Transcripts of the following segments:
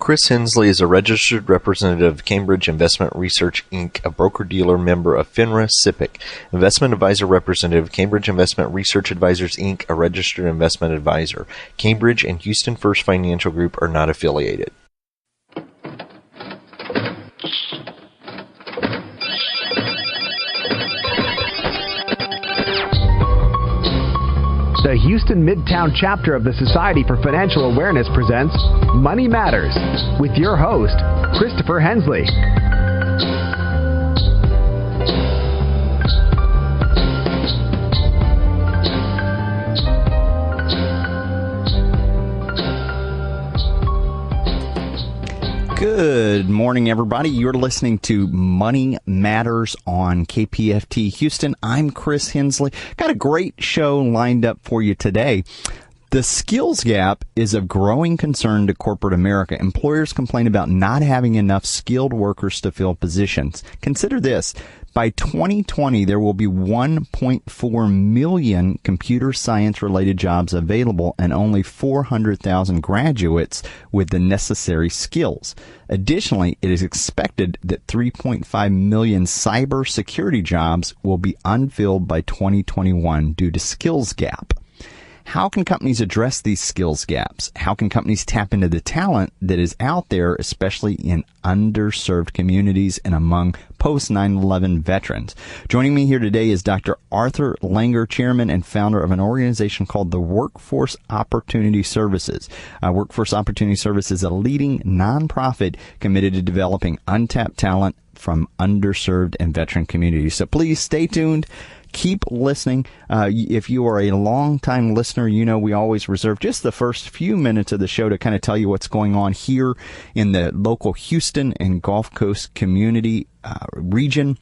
Chris Hensley is a registered representative of Cambridge Investment Research, Inc., a broker-dealer member of FINRA SIPC, investment advisor representative of Cambridge Investment Research Advisors, Inc., a registered investment advisor. Cambridge and Houston First Financial Group are not affiliated. The Houston Midtown chapter of the Society for Financial Awareness presents Money Matters with your host, Christopher Hensley. Good morning, everybody. You're listening to Money Matters on KPFT Houston. I'm Chris Hensley. Got a great show lined up for you today. The skills gap is of growing concern to corporate America. Employers complain about not having enough skilled workers to fill positions. Consider this. By 2020, there will be 1.4 million computer science-related jobs available and only 400,000 graduates with the necessary skills. Additionally, it is expected that 3.5 million cybersecurity jobs will be unfilled by 2021 due to skills gap. How can companies address these skills gaps? How can companies tap into the talent that is out there, especially in underserved communities and among post-9/11 veterans? Joining me here today is Dr. Arthur Langer, chairman and founder of an organization called the Workforce Opportunity Services. Workforce Opportunity Services is a leading nonprofit committed to developing untapped talent from underserved and veteran communities. So please stay tuned. Keep listening. If you are a long-time listener, you know we always reserve just the first few minutes of the show to kind of tell you what's going on here in the local Houston and Gulf Coast community region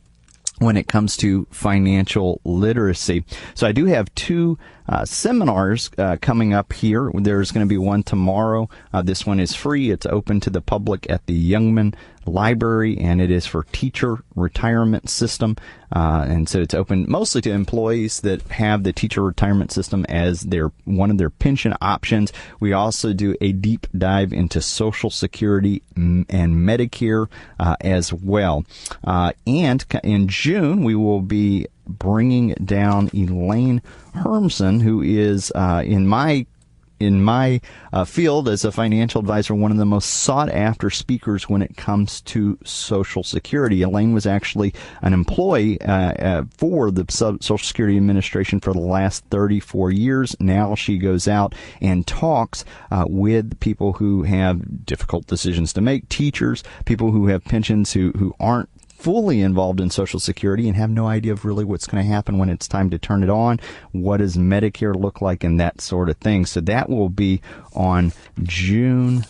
when it comes to financial literacy. So I do have two seminars coming up here. There's going to be one tomorrow. This one is free. It's open to the public at the Youngman Library, and it is for teacher retirement system. And so it's open mostly to employees that have the teacher retirement system as one of their pension options. We also do a deep dive into Social Security and Medicare as well. And in June, we will be bringing down Elaine Hermson, who is in my field as a financial advisor, one of the most sought-after speakers when it comes to Social Security. Elaine was actually an employee for the Social Security Administration for the last 34 years. Now she goes out and talks with people who have difficult decisions to make, teachers, people who have pensions who aren't fully involved in Social Security and have no idea of really what's going to happen when it's time to turn it on. What does Medicare look like and that sort of thing. So that will be on June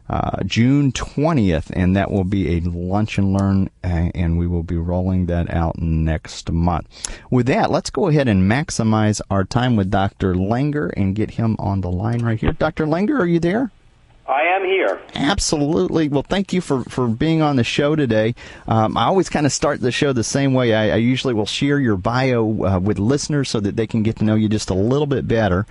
20th, and that will be a lunch and learn, and we will be rolling that out next month. With that, let's go ahead and maximize our time with Dr. Langer and get him on the line right here. Dr. Langer, are you there? I am here. Absolutely. Well, thank you for being on the show today. I always kind of start the show the same way. I usually will share your bio with listeners so that they can get to know you just a little bit better.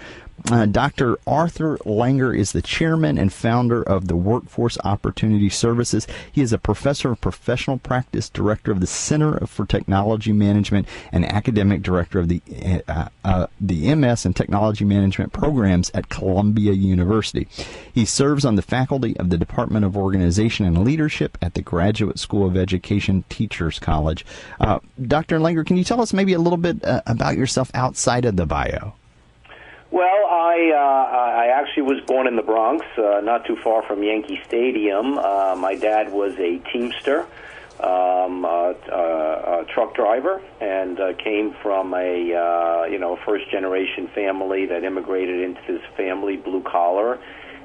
Dr. Arthur Langer is the chairman and founder of the Workforce Opportunity Services. He is a professor of professional practice, director of the Center for Technology Management, and academic director of the MS and Technology Management programs at Columbia University. He serves on the faculty of the Department of Organization and Leadership at the Graduate School of Education Teachers College. Dr. Langer, can you tell us maybe a little bit about yourself outside of the bio? Well, I actually was born in the Bronx, not too far from Yankee Stadium. My dad was a teamster, a truck driver, and came from a first-generation family that immigrated into this family, blue collar,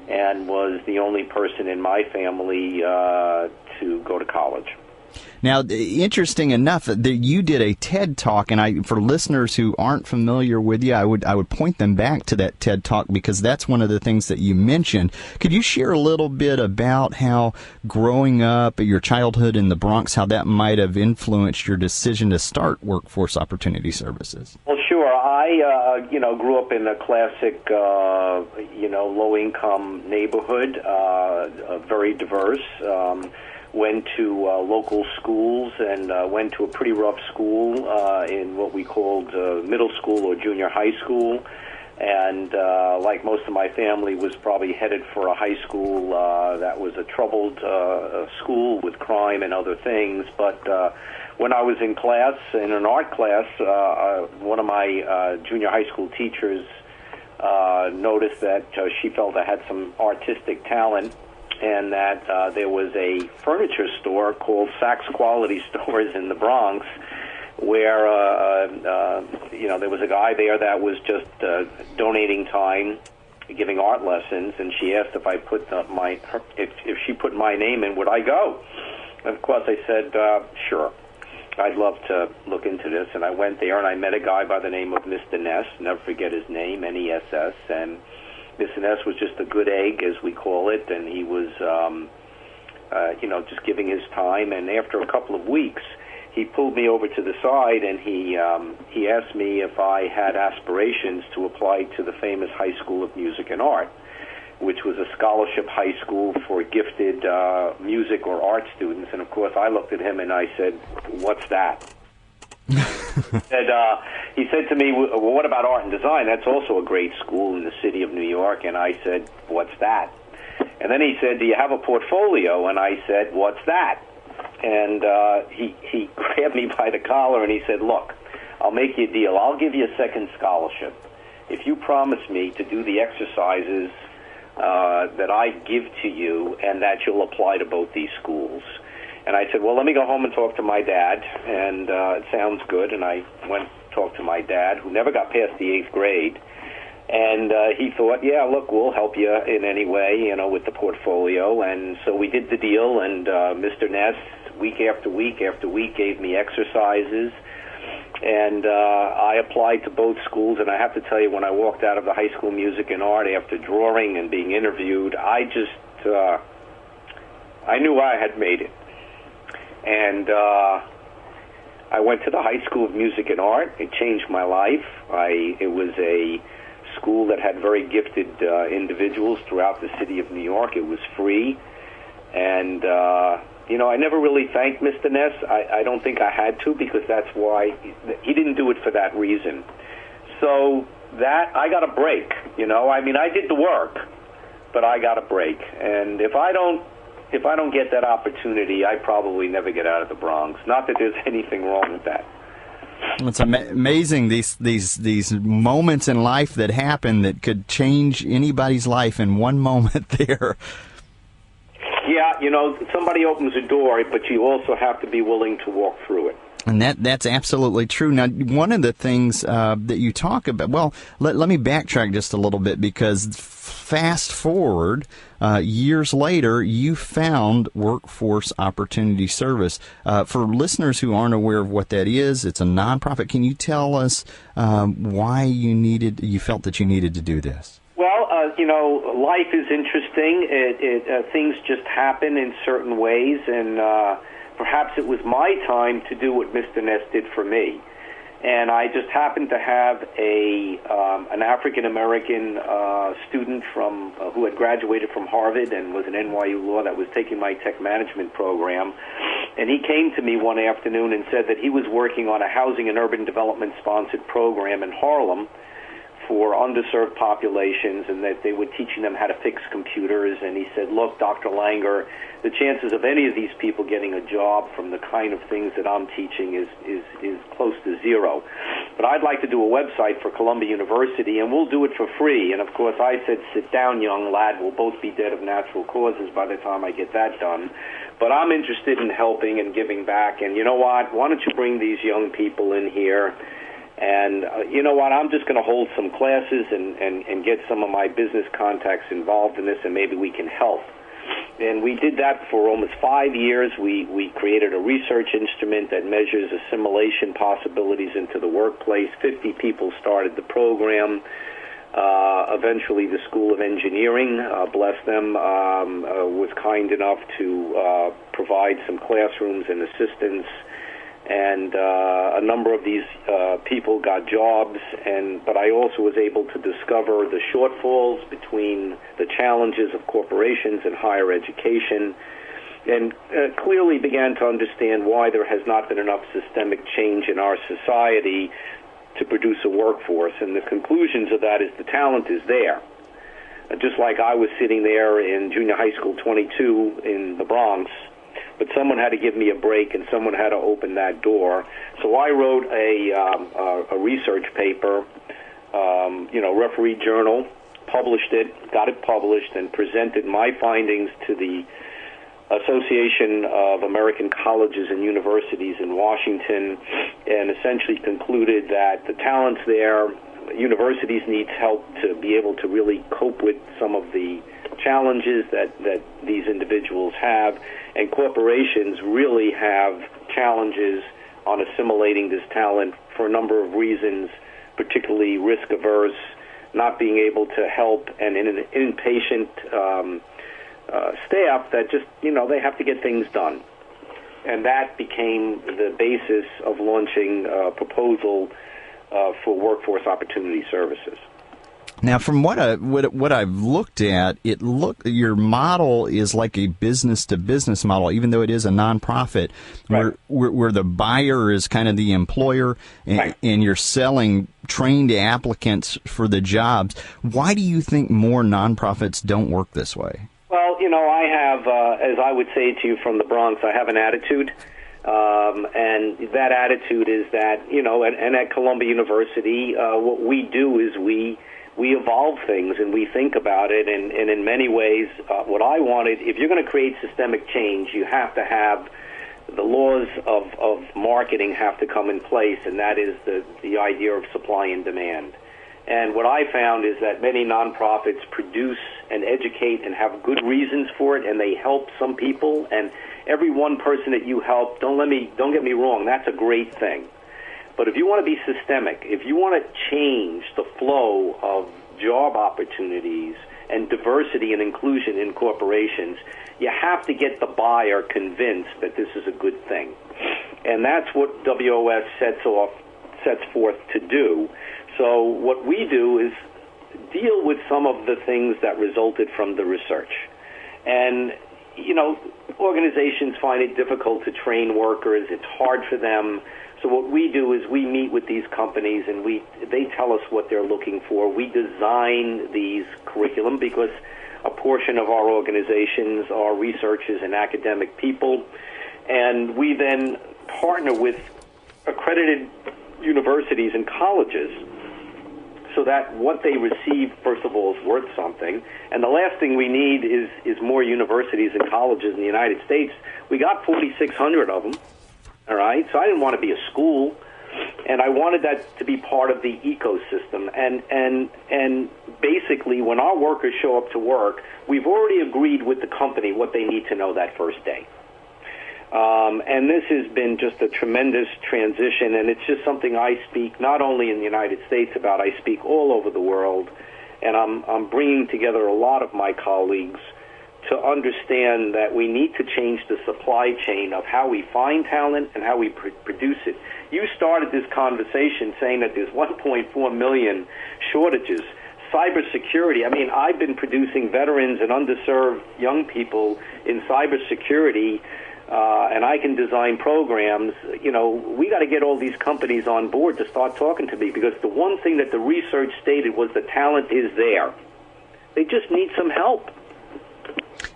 and was the only person in my family to go to college. Now, interesting enough that you did a TED Talk, and for listeners who aren't familiar with you, I would point them back to that TED Talk because that's one of the things that you mentioned. Could you share a little bit about how growing up, your childhood in the Bronx, how that might have influenced your decision to start Workforce Opportunity Services? Well, sure. I grew up in a classic, low-income neighborhood, very diverse. Went to local schools and went to a pretty rough school in what we called middle school or junior high school. And like most of my family, was probably headed for a high school that was a troubled school with crime and other things. But when I was in class, in an art class, one of my junior high school teachers noticed that she felt I had some artistic talent, and that there was a furniture store called Saks Quality Stores in the Bronx, where there was a guy there that was just donating time, giving art lessons, and she asked if I put if she put my name in, would I go? And of course, I said sure. I'd love to look into this, and I went there and I met a guy by the name of Mr. Ness. Never forget his name, Ness, and Mr. Ness was just a good egg, as we call it, and he was, just giving his time. And after a couple of weeks, he pulled me over to the side, and he asked me if I had aspirations to apply to the famous High School of Music and Art, which was a scholarship high school for gifted music or art students. And of course, I looked at him and I said, "What's that?" He said to me, "Well, what about art and design? That's also a great school in the city of New York." And I said, "What's that?" And then he said, "Do you have a portfolio?" And I said, "What's that?" And he grabbed me by the collar and he said, "Look, I'll make you a deal. I'll give you a second scholarship if you promise me to do the exercises that I give to you and that you'll apply to both these schools." And I said, "Well, let me go home and talk to my dad." And it sounds good. And I went and talked to my dad, who never got past the 8th grade. And he thought, "Yeah, look, we'll help you in any way, with the portfolio." And so we did the deal. And Mr. Ness, week after week after week, gave me exercises. And I applied to both schools. And I have to tell you, when I walked out of the High School of Music and Art after drawing and being interviewed, I knew I had made it. And I went to the High School of Music and Art. It changed my life. It was a school that had very gifted individuals throughout the city of New York. It was free. And, I never really thanked Mr. Ness. I don't think I had to, because that's why he didn't do it for that reason. So that I got a break, I did the work, but I got a break. And if I don't get that opportunity, I probably never get out of the Bronx. Not that there's anything wrong with that. It's amazing, these moments in life that happen that could change anybody's life in one moment there. Yeah, somebody opens a door, but you also have to be willing to walk through it. And that's absolutely true. Now, one of the things that you talk about, well, let me backtrack just a little bit, because fast forward years later, you found Workforce Opportunity Service. For listeners who aren't aware of what that is, it's a nonprofit. Can you tell us why you felt that you needed to do this? Well, life is interesting. Things just happen in certain ways, and perhaps it was my time to do what Mr. Ness did for me. And I just happened to have an African-American student who had graduated from Harvard and was an NYU Law that was taking my tech management program. And he came to me one afternoon and said that he was working on a housing and urban development sponsored program in Harlem for underserved populations, and that they were teaching them how to fix computers. And he said, "Look, Dr. Langer, the chances of any of these people getting a job from the kind of things that I'm teaching is close to zero. But I'd like to do a website for Columbia University, and we'll do it for free." And of course, I said, "Sit down, young lad. We'll both be dead of natural causes by the time I get that done. But I'm interested in helping and giving back. And you know what? Why don't you bring these young people in here? And you know what, I'm just going to hold some classes and get some of my business contacts involved in this, and maybe we can help." And we did that for almost 5 years. We created a research instrument that measures assimilation possibilities into the workplace. 50 people started the program. Eventually, the School of Engineering, bless them, was kind enough to provide some classrooms and assistance. and a number of these people got jobs, but I also was able to discover the shortfalls between the challenges of corporations and higher education, and clearly began to understand why there has not been enough systemic change in our society to produce a workforce. And the conclusions of that is the talent is there. Just like I was sitting there in junior high school 22 in the Bronx, but someone had to give me a break and someone had to open that door. So I wrote a research paper, referee journal, published it, got it published, and presented my findings to the Association of American Colleges and Universities in Washington, and essentially concluded that the talent's there. Universities need help to be able to really cope with some of the challenges that these individuals have, and corporations really have challenges on assimilating this talent for a number of reasons, particularly risk-averse, not being able to help, and in an impatient staff that just, they have to get things done. And that became the basis of launching a proposal for workforce opportunity services. Now, from what I've looked at, your model is like a business-to-business model, even though it is a nonprofit, right, where the buyer is kind of the employer, and, right, and you're selling trained applicants for the jobs. Why do you think more nonprofits don't work this way? Well, I have, as I would say to you from the Bronx, I have an attitude. And that attitude is that, and at Columbia University, what we do is we evolve things and we think about it. And in many ways, what I wanted, if you're going to create systemic change, you have to have the laws of marketing have to come in place, and that is the idea of supply and demand. And what I found is that many nonprofits produce and educate and have good reasons for it, and they help some people. And every one person that you help, don't get me wrong, that's a great thing. But if you want to be systemic, if you want to change the flow of job opportunities and diversity and inclusion in corporations, you have to get the buyer convinced that this is a good thing. And that's what WOS sets forth to do. So what we do is deal with some of the things that resulted from the research. And, organizations find it difficult to train workers. It's hard for them. So what we do is we meet with these companies, and they tell us what they're looking for. We design these curriculum because a portion of our organizations are researchers and academic people. And we then partner with accredited universities and colleges so that what they receive, first of all, is worth something. And the last thing we need is more universities and colleges in the United States. We got 4,600 of them, all right? So I didn't want to be a school, and I wanted that to be part of the ecosystem. And basically, when our workers show up to work, we've already agreed with the company what they need to know that first day. And this has been just a tremendous transition, and it's just something I speak not only in the United States about, I speak all over the world, and I'm bringing together a lot of my colleagues to understand that we need to change the supply chain of how we find talent and how we produce it. You started this conversation saying that there's 1.4 million shortages. Cybersecurity, I've been producing veterans and underserved young people in cybersecurity, and I can design programs. We got to get all these companies on board to start talking to me, because the one thing that the research stated was the talent is there. They just need some help.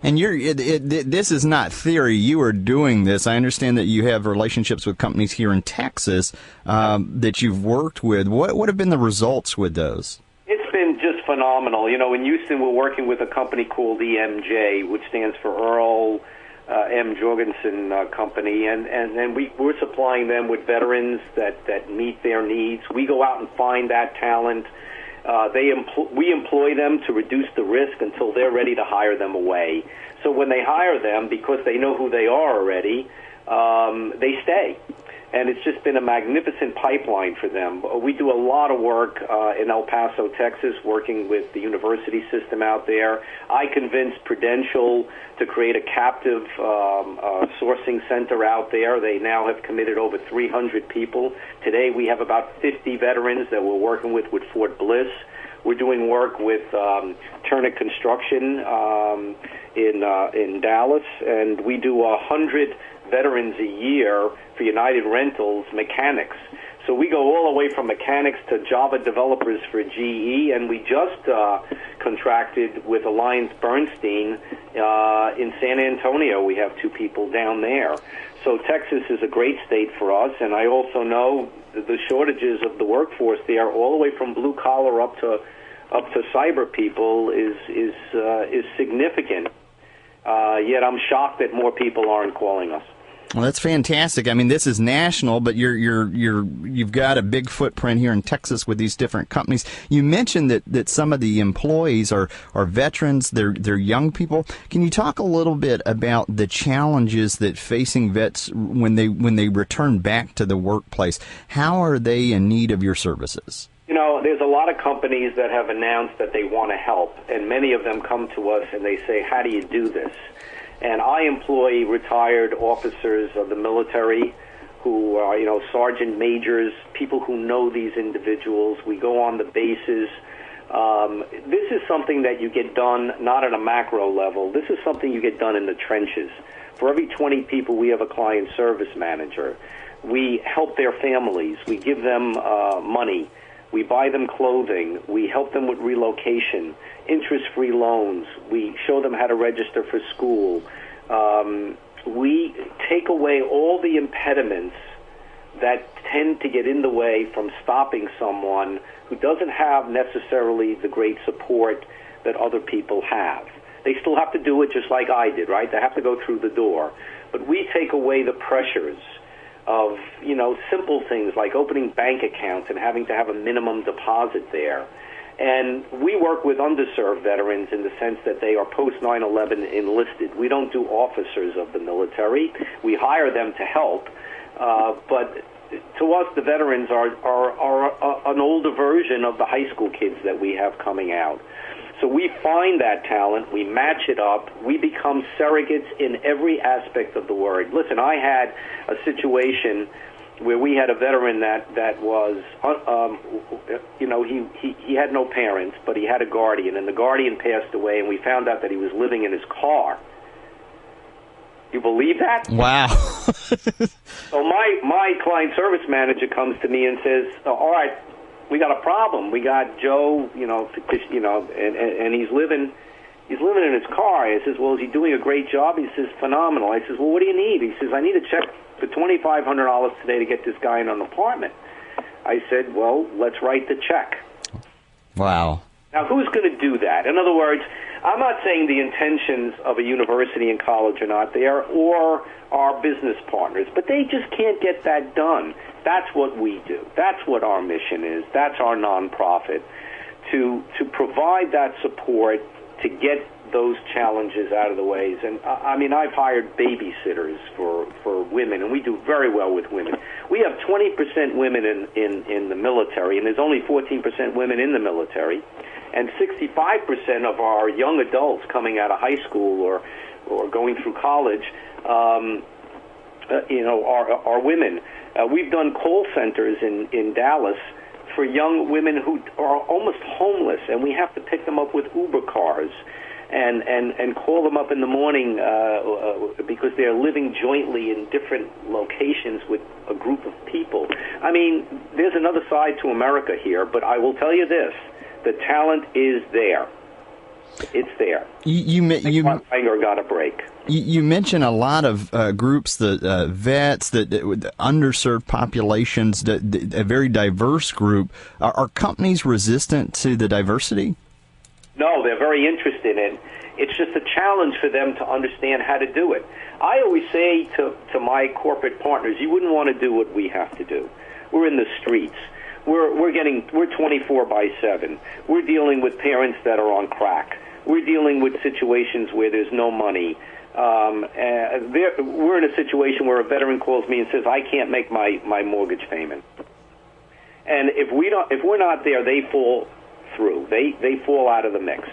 And this is not theory. You are doing this. I understand that you have relationships with companies here in Texas that you've worked with. What have been the results with those? It's been just phenomenal. In Houston, we're working with a company called EMJ, which stands for Earl M. Jorgensen Company, and we're supplying them with veterans that meet their needs. We go out and find that talent. We employ them to reduce the risk until they're ready to hire them away. So when they hire them, because they know who they are already, they stay. and it's just been a magnificent pipeline for them. We do a lot of work in El Paso, Texas, working with the university system out there. I convinced Prudential to create a captive sourcing center out there. They now have committed over 300 people. Today we have about 50 veterans that we're working with Fort Bliss. We're doing work with Turner Construction in Dallas, and we do 100 veterans a year for United Rentals mechanics. So we go all the way from mechanics to Java developers for GE, and we just contracted with Alliance Bernstein in San Antonio. We have 2 people down there. So Texas is a great state for us, and I also know the shortages of the workforce there, all the way from blue collar up to cyber people, is significant. Yet I'm shocked that more people aren't calling us. Well, that's fantastic. I mean, this is national, but you've got a big footprint here in Texas with these different companies. You mentioned that some of the employees are veterans. They're young people. Can you talk a little bit about the challenges that facing vets when they return back to the workplace? How are they in need of your services? You know, there's a lot of companies that have announced that they want to help, and many of them come to us and they say, how do you do this? And I employ retired officers of the military who are, sergeant majors, people who know these individuals. We go on the bases. This is something that you get done not at a macro level. This is something you get done in the trenches. For every 20 people, we have a client service manager. We help their families. We give them money. We buy them clothing. We help them with relocation, interest-free loans. We show them how to register for school. We take away all the impediments that tend to get in the way from stopping someone who doesn't have necessarily the great support that other people have. They still have to do it just like I did, right? They have to go through the door. But we take away the pressures of, simple things like opening bank accounts and having to have a minimum deposit there. And we work with underserved veterans in the sense that they are post-9/11 enlisted. We don't do officers of the military. We hire them to help. But to us, the veterans are an older version of the high school kids that we have coming out. So we find that talent, we match it up, we become surrogates in every aspect of the word. Listen, I had a situation where we had a veteran that was, he had no parents, but he had a guardian, and the guardian passed away, and we found out that he was living in his car. You believe that? Wow. So my client service manager comes to me and says, all right, we got a problem. We got Joe, and he's living in his car. I says, well, is he doing a great job? He says, phenomenal. I says, well, what do you need? He says, I need a check for $2,500 today to get this guy in an apartment. I said, well, let's write the check. Wow. Now, who's going to do that? In other words, I'm not saying the intentions of a university and college are not there or our business partners, but they just can't get that done. That's what we do. That's what our mission is. That's our nonprofit, to provide that support to get those challenges out of the ways. And I've hired babysitters for women, and we do very well with women. We have 20% women in the military, and there's only 14% women in the military. And 65% of our young adults coming out of high school or going through college, are women. We've done call centers in Dallas for young women who are almost homeless, and we have to pick them up with Uber cars and call them up in the morning because they're living jointly in different locations with a group of people. I mean, there's another side to America here, but I will tell you this. The talent is there. It's there. You got a break. You mentioned a lot of groups, the vets, the underserved populations, a very diverse group. Are companies resistant to the diversity? No, they're very interested in it. It's just a challenge for them to understand how to do it. I always say to my corporate partners, you wouldn't want to do what we have to do. We're in the streets. We're 24/7. We're dealing with parents that are on crack. We're dealing with situations where there's no money. we're in a situation where a veteran calls me and says, I can't make my mortgage payment. And if we're not there, they fall through. They fall out of the mix.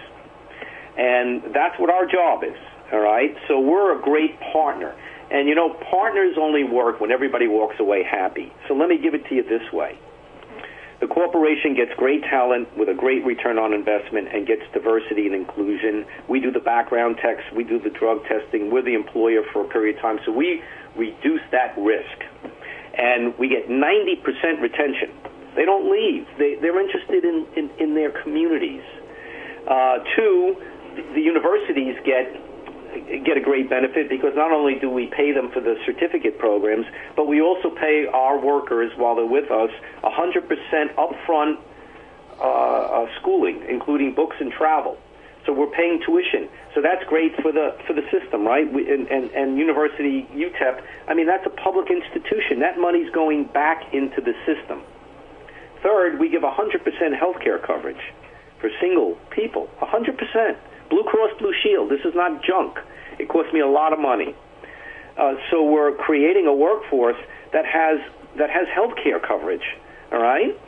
And that's what our job is, all right? So we're a great partner. And, partners only work when everybody walks away happy. So let me give it to you this way. The corporation gets great talent with a great return on investment and gets diversity and inclusion. We do the background checks. We do the drug testing. We're the employer for a period of time. So we reduce that risk. And we get 90% retention. They don't leave. They're interested in their communities. Two, the universities get a great benefit because not only do we pay them for the certificate programs, but we also pay our workers while they're with us 100% upfront schooling, including books and travel. So we're paying tuition. So that's great for the system, right? And University UTEP, that's a public institution. That money's going back into the system. Third, we give 100% health care coverage for single people, 100%. Blue Cross Blue Shield. This is not junk. It costs me a lot of money. So we're creating a workforce that has health care coverage, all right?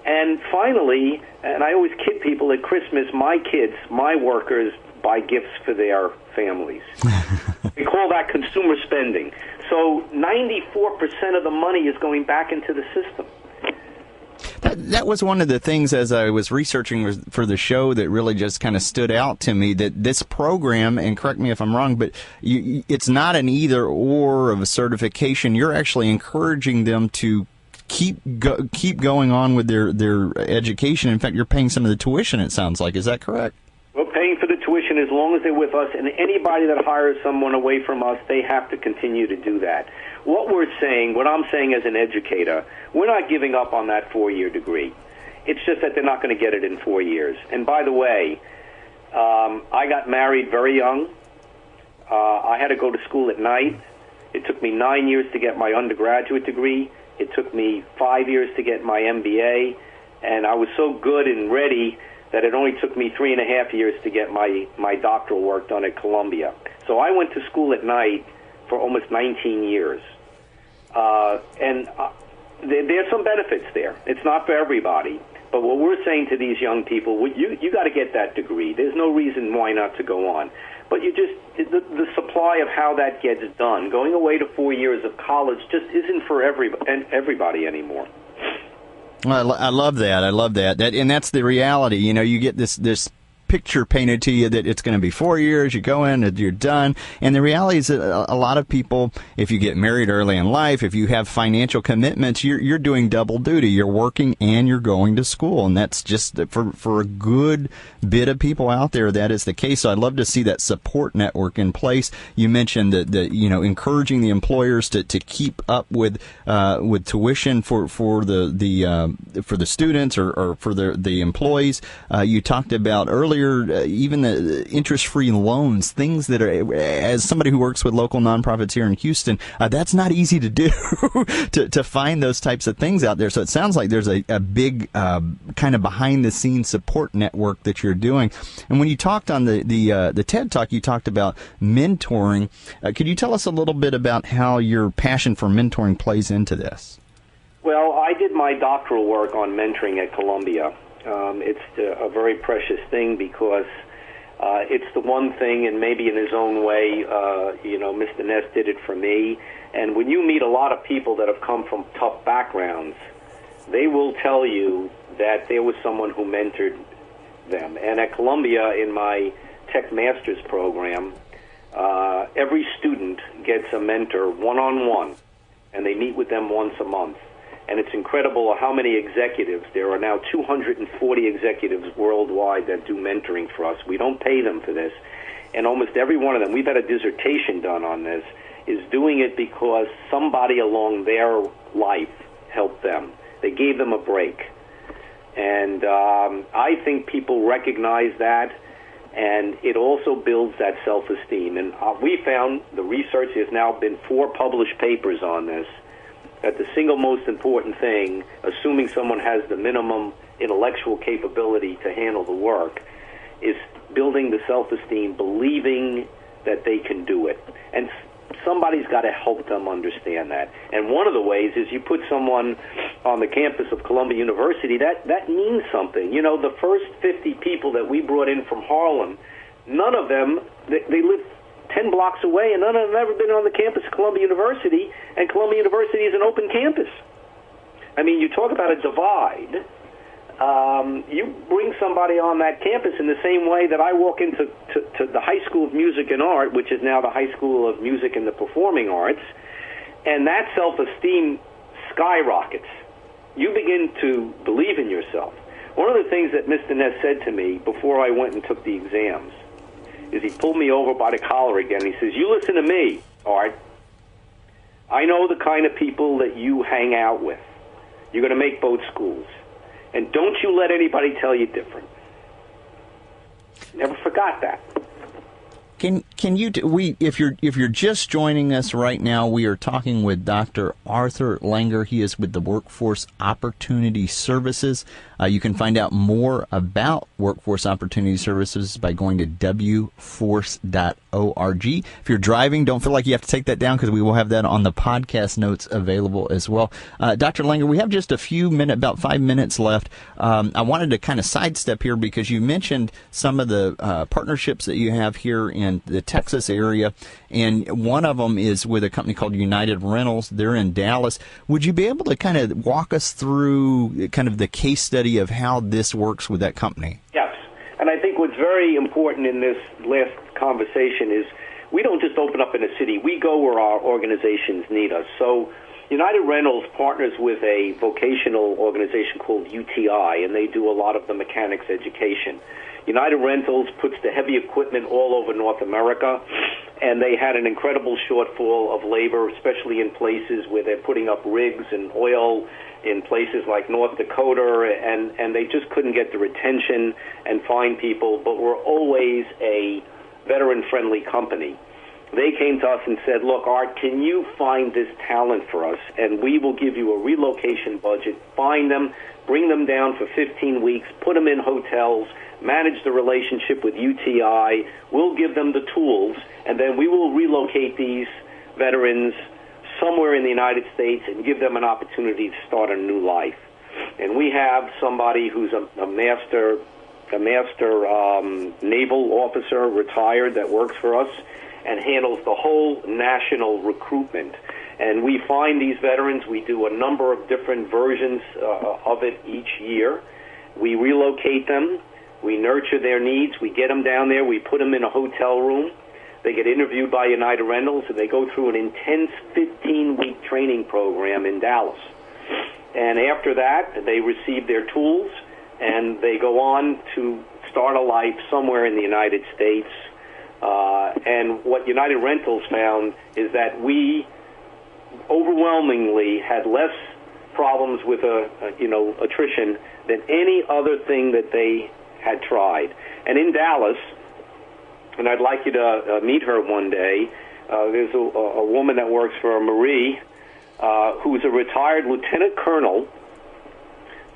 And finally, and I always kid people at Christmas, my workers buy gifts for their families. We call that consumer spending. So 94% of the money is going back into the system. That was one of the things as I was researching for the show that really just kind of stood out to me, that this program, and correct me if I'm wrong, but it's not an either or of a certification. You're actually encouraging them to keep going on with their education. In fact, you're paying some of the tuition, it sounds like. Is that correct? We're paying for the tuition as long as they're with us, and anybody that hires someone away from us, they have to continue to do that. What I'm saying as an educator, we're not giving up on that 4-year degree. It's just that they're not going to get it in 4 years. And by the way, I got married very young. I had to go to school at night. It took me 9 years to get my undergraduate degree. It took me 5 years to get my MBA. And I was so good and ready that it only took me 3.5 years to get my doctoral work done at Columbia. So I went to school at night for almost 19 years. There's some benefits there. It's not for everybody. But what we're saying to these young people, you got to get that degree. There's no reason why not to go on. But the supply of how that gets done, going away to 4 years of college just isn't for everybody anymore. Well, I love that. I love that. And that's the reality. You get this picture painted to you that it's going to be 4 years, you go in and you're done. And the reality is that a lot of people, if you get married early in life, if you have financial commitments, you're doing double duty. You're working and you're going to school. And that's just for a good bit of people out there, that is the case. So I'd love to see that support network in place. You mentioned that encouraging the employers to keep up with tuition for the students or for the employees. You talked about earlier even the interest-free loans, things that are, as somebody who works with local nonprofits here in Houston, that's not easy to do to find those types of things out there. So it sounds like there's a big kind of behind-the-scenes support network that you're doing. And when you talked on the TED Talk, you talked about mentoring. Could you tell us a little bit about how your passion for mentoring plays into this? Well, I did my doctoral work on mentoring at Columbia. It's a very precious thing because it's the one thing, and maybe in his own way, Mr. Ness did it for me. And when you meet a lot of people that have come from tough backgrounds, they will tell you that there was someone who mentored them. And at Columbia, in my Tech Masters program, every student gets a mentor one-on-one, and they meet with them once a month. And it's incredible how many executives. There are now 240 executives worldwide that do mentoring for us. We don't pay them for this. And almost every one of them, we've had a dissertation done on this, is doing it because somebody along their life helped them. They gave them a break. And I think people recognize that, and it also builds that self-esteem. And we found, the research, there's now been 4 published papers on this, that the single most important thing, assuming someone has the minimum intellectual capability to handle the work, is building the self-esteem, believing that they can do it. And somebody's got to help them understand that. And one of the ways is you put someone on the campus of Columbia University, that means something. You know, the first 50 people that we brought in from Harlem, none of them, they live 10 blocks away, and none of them have ever been on the campus of Columbia University, and Columbia University is an open campus. I mean, you talk about a divide. You bring somebody on that campus in the same way that I walk into to the High School of Music and Art, which is now the High School of Music and the Performing Arts, and that self-esteem skyrockets. You begin to believe in yourself. One of the things that Mr. Ness said to me before I went and took the exams is he pulled me over by the collar again. He says, "You listen to me, Art. I know the kind of people that you hang out with. You're going to make both schools. And don't you let anybody tell you different." Never forgot that. Can you if you're just joining us right now, we are talking with Dr. Arthur Langer. He is with the Workforce Opportunity Services. You can find out more about Workforce Opportunity Services by going to wforce.org. If you're driving, don't feel like you have to take that down because we will have that on the podcast notes available as well. Dr. Langer, we have just about 5 minutes left. I wanted to kind of sidestep here because you mentioned some of the partnerships that you have here in the Texas area, and one of them is with a company called United Rentals. They're in Dallas. Would you be able to kind of walk us through kind of the case study of how this works with that company? Yes, and I think what's very important in this last conversation is we don't just open up in a city. We go where our organizations need us. So United Rentals partners with a vocational organization called UTI, and they do a lot of the mechanics education. United Rentals puts the heavy equipment all over North America, and they had an incredible shortfall of labor, especially in places where they're putting up rigs and oil in places like North Dakota, and they just couldn't get the retention and find people, but we're always a veteran-friendly company. They came to us and said, "Look, Art, can you find this talent for us, and we will give you a relocation budget, find them, bring them down for 15 weeks, put them in hotels, manage the relationship with UTI, we'll give them the tools, and then we will relocate these veterans somewhere in the United States and give them an opportunity to start a new life." And we have somebody who's a master naval officer, retired, that works for us and handles the whole national recruitment. And we find these veterans. We do a number of different versions of it each year. We relocate them. We nurture their needs. We get them down there. We put them in a hotel room. They get interviewed by United Rentals, and they go through an intense 15-week training program in Dallas. And after that, they receive their tools, and they go on to start a life somewhere in the United States. And what United Rentals found is that we overwhelmingly had less problems with attrition than any other thing that they had tried. And in Dallas, and I'd like you to meet her one day, there's a woman that works for Marie, who's a retired lieutenant colonel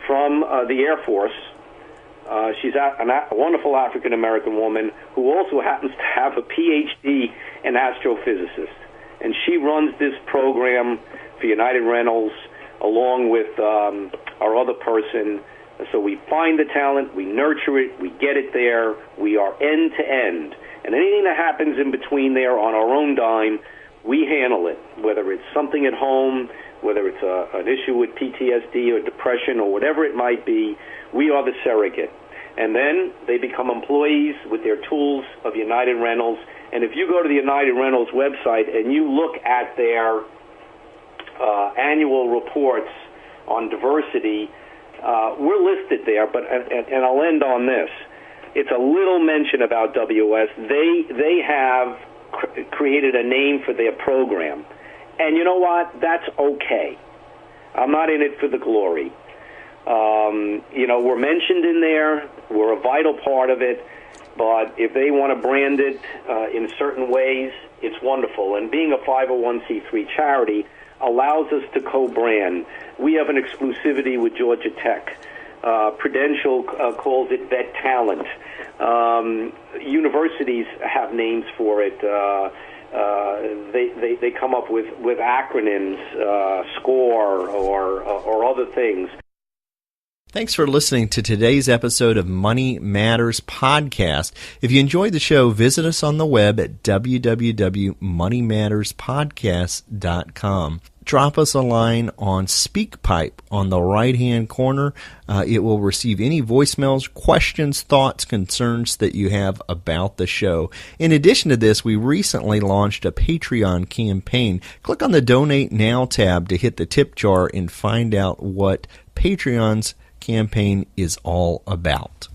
from the Air Force. She's a wonderful African-American woman who also happens to have a PhD in astrophysicist. And she runs this program for United Rentals along with our other person. So we find the talent, we nurture it, we get it there, we are end-to-end. And anything that happens in between there on our own dime, we handle it, whether it's something at home, whether it's an issue with PTSD or depression or whatever it might be, we are the surrogate. And then they become employees with their tools of United Rentals. And if you go to the United Rentals website and you look at their annual reports on diversity, we're listed there, and I'll end on this. It's a little mention about WS. They have created a name for their program. And you know what? That's okay. I'm not in it for the glory. We're mentioned in there. We're a vital part of it. But if they want to brand it in certain ways, it's wonderful. And being a 501c3 charity allows us to co-brand. We have an exclusivity with Georgia Tech. Prudential calls it Vet Talent. Universities have names for it. They come up with acronyms, SCORE or other things. Thanks for listening to today's episode of Money Matters Podcast. If you enjoyed the show, visit us on the web at www.moneymatterspodcast.com. Drop us a line on SpeakPipe on the right-hand corner. It will receive any voicemails, questions, thoughts, concerns that you have about the show. In addition to this, we recently launched a Patreon campaign. Click on the Donate Now tab to hit the tip jar and find out what Patreon's campaign is all about.